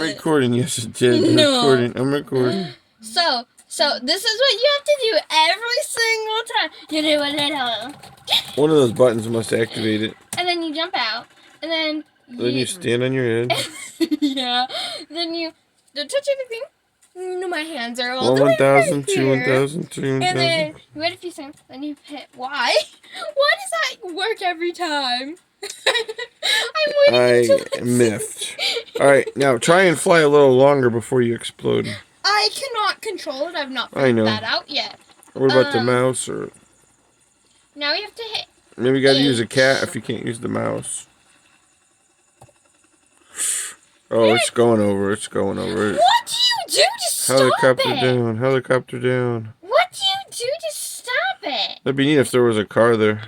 I'm recording, yes it did. I'm recording. So this is what you have to do every single time. You do a little. One of those buttons must activate it. And then you jump out, and then you stand on your head. Yeah. Then you don't touch anything. No, my hands are all 1,000, 2,000, 3,000. And then you wait a few seconds, then you hit Y. Why does that work every time? I miffed. Alright, now try and fly a little longer before you explode. I cannot control it. I've not figured that out yet. What about the mouse? Or now you have to hit. Maybe you gotta use a cat if you can't use the mouse. Oh, it's going over. It's going over. What do you do to stop Helicopter it? down. Helicopter down. What do you do to stop it? That'd be neat if there was a car there.